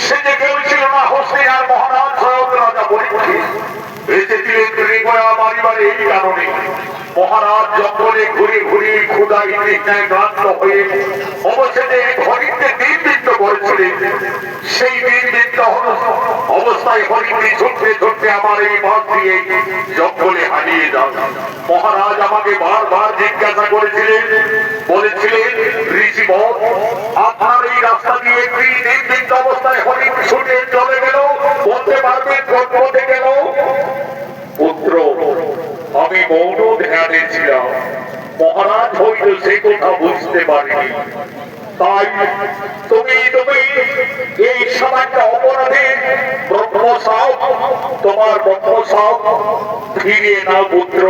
সে যে কেউ ছিল না, হস্তিনার মহারাজ স্বয়ং রাজা পরীক্ষিত এসেছিলেন ত্রিপুরা পরিবারে। এই কারণে মহারাজ জঙ্গলে ঘুরে ঘুরে ক্ষুধায় তৃষ্ণায় ক্লান্ত হয়ে অবশেষে হরিণকে নির্বৃত্ত করেছিলেন। সেই নির্বৃত্ত অবস্থায় হরিণটি ছুটতে ছুটতে আমার এই পথ দিয়ে জঙ্গলে হারিয়ে যান। মহারাজ আমাকে বারবার জিজ্ঞাসা করেছিলেন, বলেছিলেন, ঋষিবর, আপনার এই রাস্তা দিয়ে একটি নির্বৃত্ত অবস্থায় হরিণ ছুটে চলে গেল, বলতে পারবেন কোন পথে গেল? পুত্র, আমি মৌন ধ্যানে ছিলাম। মহারাজ হইল সে কথা বুঝতে পারিনি। তাই তুমি এই সামান্য অপরাধে ব্রহ্মশাপ, তোমার ব্রহ্মশাপ ফিরিয়ে নাও পুত্র।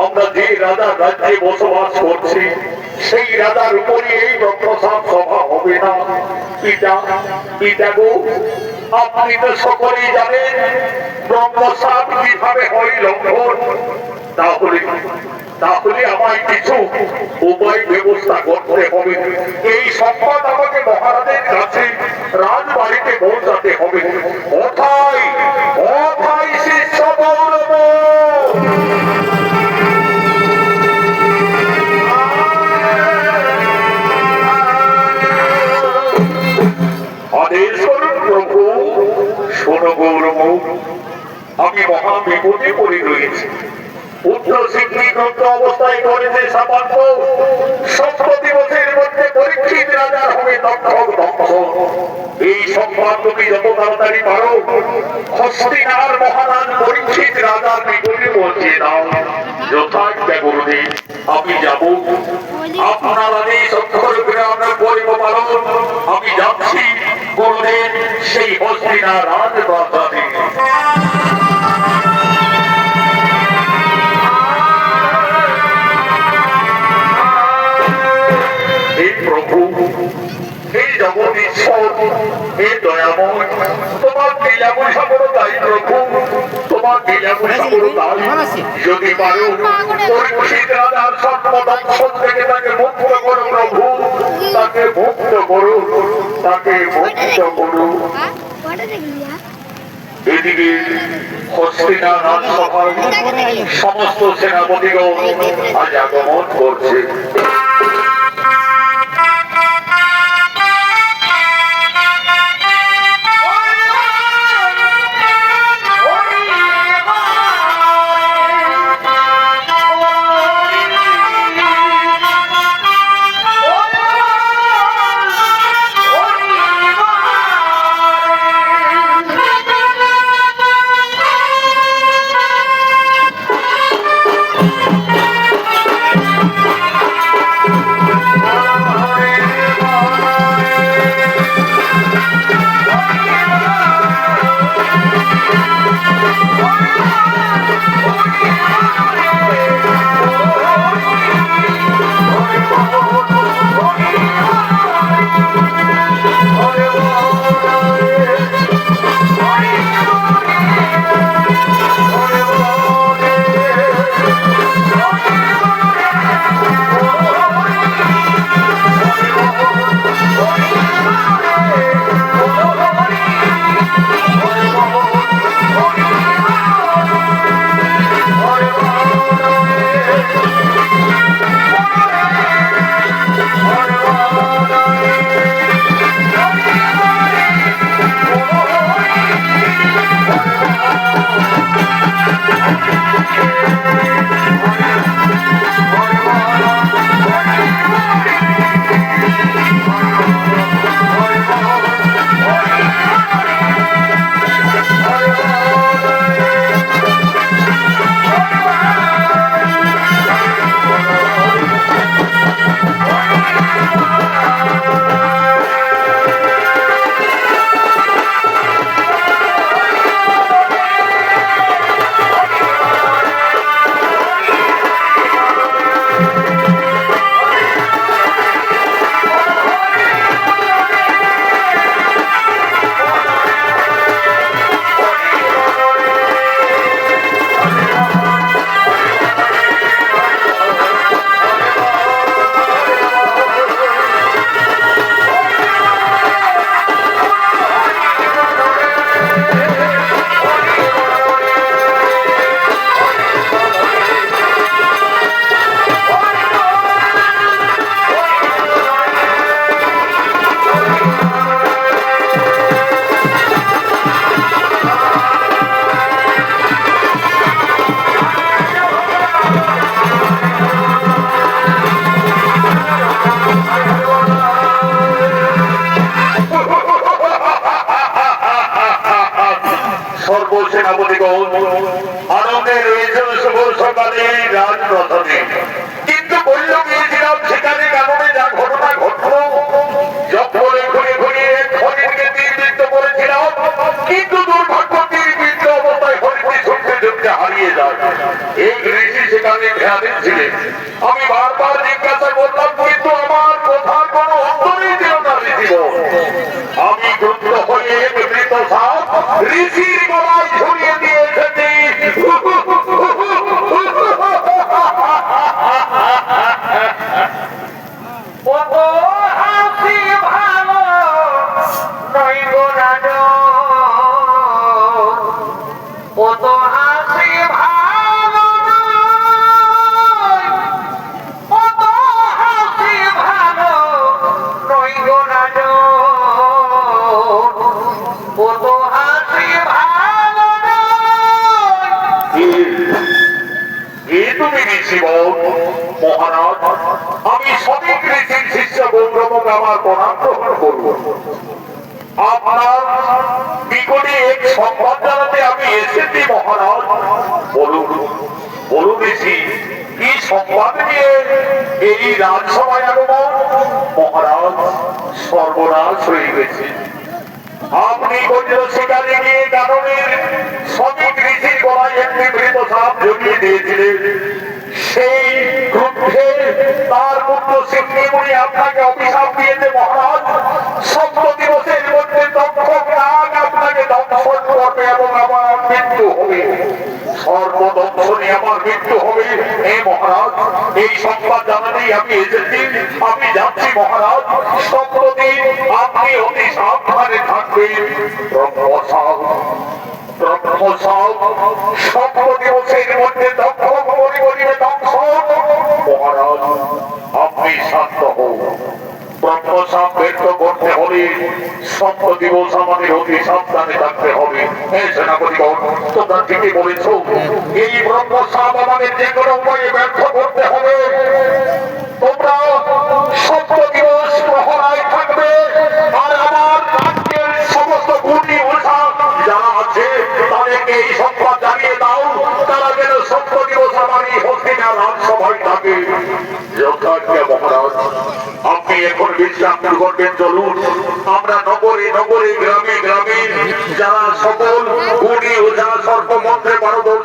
আমরা যে রাজার রাজ্যে বসবাস করছি সেই রাজার উপরে এই ব্রহ্মশাপ সভা হবে না। পিতা গো, আপনি তো সকলেই জানেন ব্রহ্মশাপ কিভাবে হয় লঙ্ঘন। তাহলে আমায় কিছু উপায় ব্যবস্থা করতে হবে। এই সংবাদ আমাকে মহারাজের কাছে রাজবাড়িতে পৌঁছাতে হবে। কোথায় শিষ্য গৌরব? আদেশ করুন প্রভু। শোনো গৌরব, আমি মহা বিপদে পড়ে রয়েছি। পুত্র সিদ্ধিগ্রস্ত অবস্থায় করেছে সামান্য 70 দিবসের মধ্যে পরীক্ষিত রাজার হবে দক্ষক ধ্বংস। এই সংবাদ তুমি যত তাড়াতাড়ি পারো হস্তিনার মহারাজ পরীক্ষিত রাজার নিকটে পৌঁছে দাও। যথাজ্ঞা গুরুদেব, আমি যাব। আপনার আদেশ অক্ষর করে আমরা করিব পালন। আমি যাচ্ছি গুরুদেব সেই হস্তিনার রাজপ্রাসাদে। প্রভু, হে জগদীশ্বর, হে দয়াময়, তোমার লীলাবুষা বড় তাই প্রভু, তোমার লীলাবুষা বড় তাই। যদি পারো পরীক্ষিত রাজার সর্বদর্শন থেকে তাকে মুক্ত করো প্রভু, তাকে মুক্ত করো, তাকে মুক্ত করো। এদিকে হস্তিনা রাজসভায় সমস্ত সেনাপতিগণ আজ আগমন করছে। সেনাপতিগণ, আনন্দে রয়েছেন শুভ সকালে রাজপ্রাসাদে, কিন্তু বলল গিয়েছিলাম সেখানে কারণে যা ঘটনা ঘটলো, জঙ্গলে ঘুরে ঘুরে হরিণকে তীরবৃত্ত করেছিলাম, কিন্তু দুর্ভাগ্য তীরবৃত্ত অবস্থায় হরিণটি ছুটতে ছুটতে হারিয়ে যায়। এই ঋষি সেখানে ধ্যানে ছিলেন। আমি বারবার জিজ্ঞাসা করলাম, কিন্তু আমার কথার কোনো উত্তরই দিল না ঋষিবর। আমি ক্রুদ্ধ হয়ে মৃত সাপ ঋষির গলায় ঝুলিয়ে দিয়ে এসেছি। মহারাজ, আমি সঠিক ঋষির শিষ্য গৌরবকে আমার প্রণাম গ্রহণ করব। আপনার নিকটে এক সংবাদ জানাতে আমি এসেছি মহারাজ। বলুন বলুন ঋষি, কি সংবাদ নিয়ে এই রাজসভায় আগমন? মহারাজ, সর্বনাশ হয়ে গেছে। আপনি বলল সেখানে গিয়ে কারণের সঠিক ঋষির গলায় একটি মৃত সাপ ঝুলিয়ে দিয়েছিলেন। সেই ক্রুদ্ধে তার পুত্র সিদ্ধিমুনি আপনাকে অভিশাপ দিয়েছে মহারাজ। 7 দিবসের মধ্যে দক্ষক নাগ আপনাকে দংশন করবে এবং আমার মৃত্যু হবে। সর্বদংশনে আমার মৃত্যু হবে। হে মহারাজ, এই সংবাদ জানাতেই আমি এসেছি। আমি যাচ্ছি মহারাজ। 7 দিন আপনি অতি সাবধানে থাকবেন। দিবসের মধ্যে দক্ষক পরিবর্তিত দংশন। মহারাজ, আপনি শান্ত হন। ব্রহ্মসাপ ব্যর্থ করতে হলে 7 দিবস আমাদের অতি সাবধানে থাকতে হবে। হ্যাঁ সেনাপতিগণ, তোমরা ঠিকই বলেছ। এই ব্রহ্মসাপ আমাদের যে কোনো উপায়ে ব্যর্থ করতে হবে। তোমরা 7 দিবস প্রহরায় থাকবে, আর আমার রাজ্যের সমস্ত গুণী ওঝা যারা আছে তাদেরকে এই সংবাদ জানিয়ে দাও, তারা যেন 7 দিবস আমার এই হস্তিনা রাজসভায় থাকে। যথাজ্ঞা মহারাজ। আপনি এখন বিশ্রাম করবেন। চলুন, আমরা নগরে নগরে গ্রামে গ্রামে যারা সকল গুণী ওঝা সর্বমন্ত্রে পারদর্শী